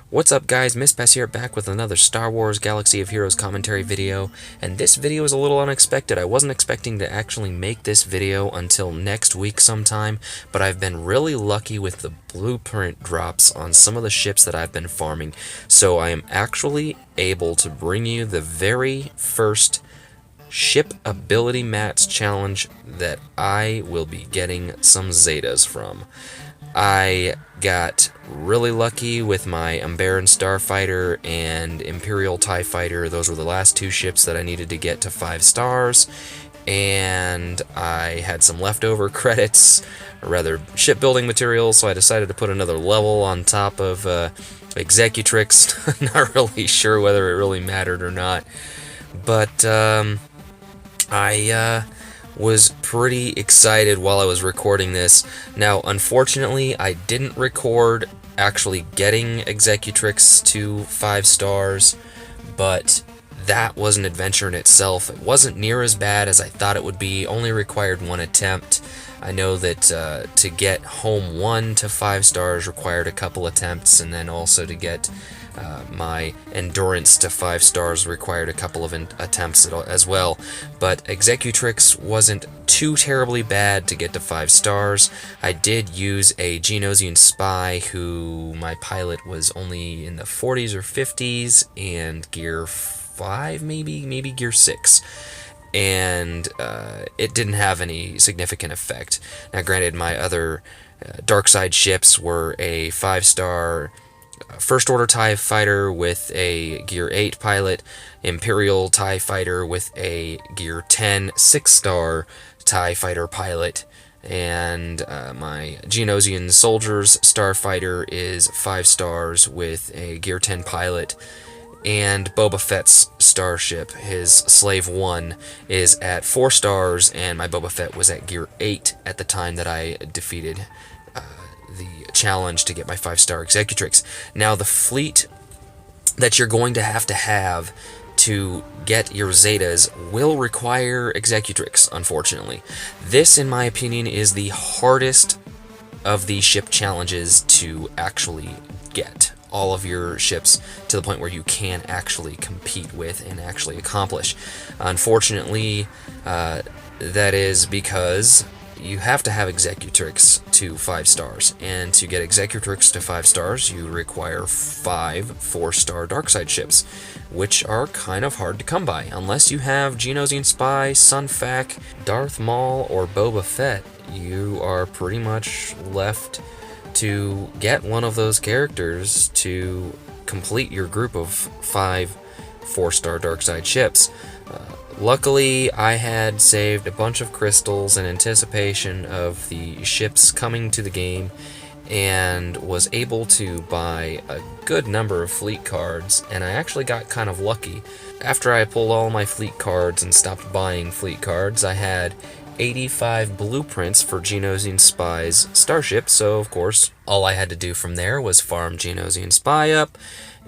What's up guys, Miss Bess here, back with another Star Wars Galaxy of Heroes commentary video, and this video is a little unexpected. I wasn't expecting to actually make this video until next week sometime, but I've been really lucky with the blueprint drops on some of the ships that I've been farming, so I am actually able to bring you the very first Ship Ability Mats challenge that I will be getting some Zetas from. I got really lucky with my Umbaran Starfighter and Imperial TIE Fighter. Those were the last two ships that I needed to get to 5 stars. And I had some leftover credits, or rather shipbuilding materials, so I decided to put another level on top of Executrix. Not really sure whether it really mattered or not. But I was pretty excited while I was recording this. Now, unfortunately, I didn't record actually getting Executrix to 5 stars, but that was an adventure in itself. It wasn't near as bad as I thought it would be, only required 1 attempt. I know that to get Home 1 to 5 stars required a couple attempts, and then also to get my Endurance to 5 stars required a couple of attempts as well. But Executrix wasn't too terribly bad to get to 5 stars. I did use a Geonosian Spy who my pilot was only in the 40s or 50s, and gear 5 maybe gear 6. And it didn't have any significant effect. Now granted, my other dark side ships were a 5-star First Order TIE Fighter with a Gear 8 pilot, Imperial TIE Fighter with a Gear 10 6-star TIE Fighter pilot, and my Geonosian Soldiers Starfighter is 5 stars with a Gear 10 pilot, and Boba Fett's starship, his Slave 1, is at 4 stars, and my Boba Fett was at Gear 8 at the time that I defeated the challenge to get my 5-star Executrix. Now, the fleet that you're going to have to get your Zetas will require Executrix, unfortunately. This, in my opinion, is the hardest of the ship challenges to actually get all of your ships to the point where you can actually compete with and actually accomplish. Unfortunately, that is because you have to have Executrix to 5 stars, and to get Executrix to 5 stars, you require 5 4-star Darkside ships, which are kind of hard to come by, unless you have Geonosian Spy, Sunfac, Darth Maul, or Boba Fett. You are pretty much left to get one of those characters to complete your group of 5 4-star Darkside ships. Luckily, I had saved a bunch of crystals in anticipation of the ships coming to the game, and was able to buy a good number of fleet cards, and I actually got kind of lucky. After I pulled all my fleet cards and stopped buying fleet cards, I had 85 blueprints for Geonosian Spy's starship, so of course, all I had to do from there was farm Geonosian Spy up,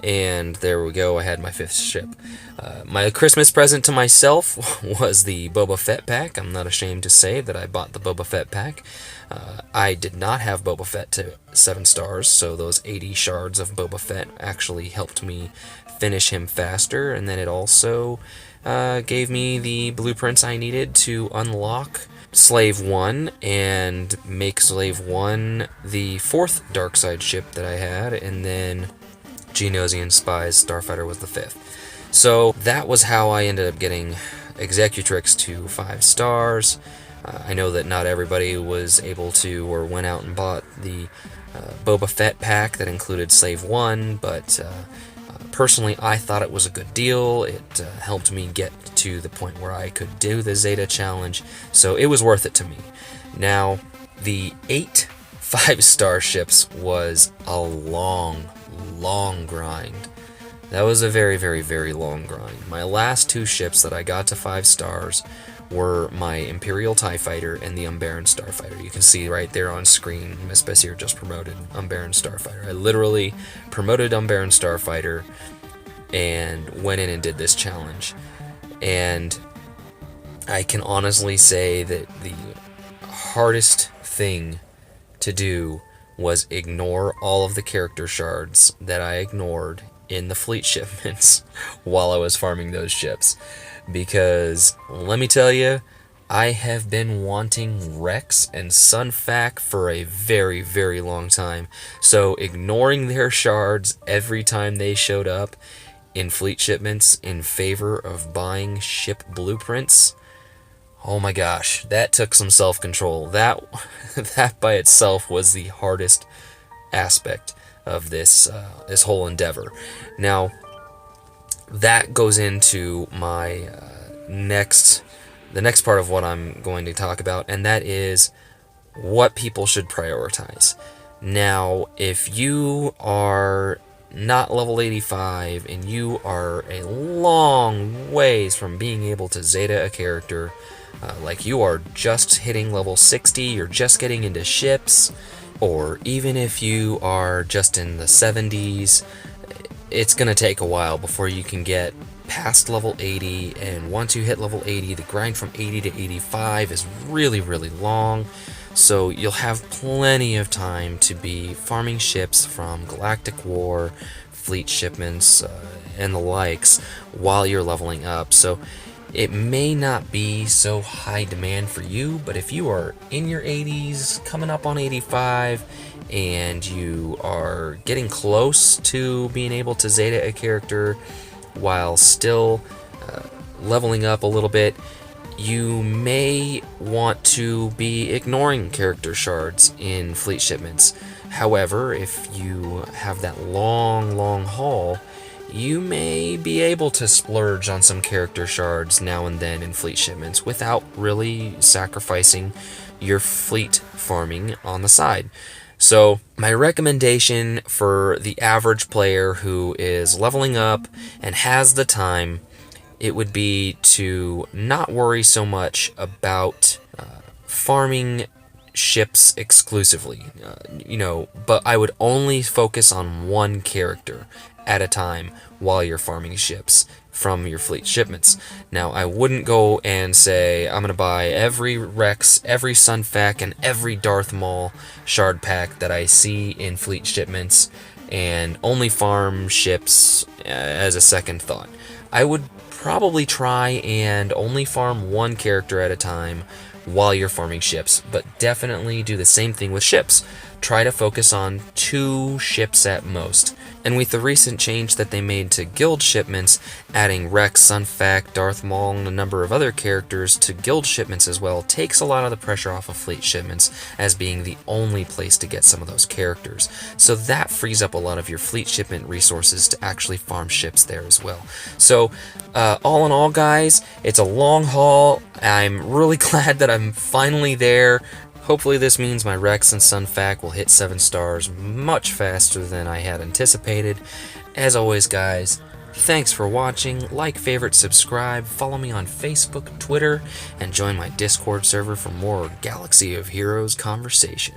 and there we go, I had my 5th ship. My Christmas present to myself was the Boba Fett pack. I'm not ashamed to say that I bought the Boba Fett pack. I did not have Boba Fett to 7 stars, so those 80 shards of Boba Fett actually helped me finish him faster, and then it also gave me the blueprints I needed to unlock Slave 1 and make Slave 1 the 4th Darkside ship that I had, and then Geonosian Spy's Starfighter was the 5th. So that was how I ended up getting Executrix to 5 stars. I know that not everybody was able to or went out and bought the Boba Fett pack that included Slave 1, but personally I thought it was a good deal. It helped me get to the point where I could do the Zeta challenge, so it was worth it to me. Now, the 8 5-star ships was a long grind. That was a very, very, very long grind. My last 2 ships that I got to 5 stars were my Imperial TIE Fighter and the Umbaran Starfighter. You can see right there on screen, Miss Bessier just promoted Umbaran Starfighter. I literally promoted Umbaran Starfighter and went in and did this challenge. And I can honestly say that the hardest thing to do was ignore all of the character shards that I ignored in the fleet shipments while I was farming those ships. Because, let me tell you, I have been wanting Rex and Sunfac for a very, very long time. So ignoring their shards every time they showed up in fleet shipments in favor of buying ship blueprints, oh my gosh, that took some self-control. That by itself was the hardest aspect of this whole endeavor. Now, that goes into my the next part of what I'm going to talk about, and that is what people should prioritize. Now, if you are not level 85 and you are a long ways from being able to Zeta a character, like you are just hitting level 60, you're just getting into ships, or even if you are just in the 70s, it's going to take a while before you can get past level 80, and once you hit level 80, the grind from 80 to 85 is really, really long, so you'll have plenty of time to be farming ships from Galactic War, fleet shipments, and the likes while you're leveling up. So it may not be so high demand for you, but if you are in your 80s, coming up on 85, and you are getting close to being able to Zeta a character while still leveling up a little bit, you may want to be ignoring character shards in fleet shipments. However, if you have that long haul, you may be able to splurge on some character shards now and then in fleet shipments without really sacrificing your fleet farming on the side. So my recommendation for the average player who is leveling up and has the time, it would be to not worry so much about farming ships exclusively, but I would only focus on one character at a time while you're farming ships from your fleet shipments. Now, I wouldn't go and say, I'm going to buy every Rex, every Sunfac, and every Darth Maul shard pack that I see in fleet shipments and only farm ships as a second thought. I would probably try and only farm one character at a time while you're farming ships, but definitely do the same thing with ships. Try to focus on 2 ships at most. And with the recent change that they made to guild shipments, adding Rex, Sunfac, Darth Maul, and a number of other characters to guild shipments as well, takes a lot of the pressure off of fleet shipments as being the only place to get some of those characters. So that frees up a lot of your fleet shipment resources to actually farm ships there as well. So all in all, guys, it's a long haul. I'm really glad that I'm finally there. Hopefully this means my Rex and Sunfac will hit 7 stars much faster than I had anticipated. As always, guys, thanks for watching. Like, favorite, subscribe, follow me on Facebook, Twitter, and join my Discord server for more Galaxy of Heroes conversation.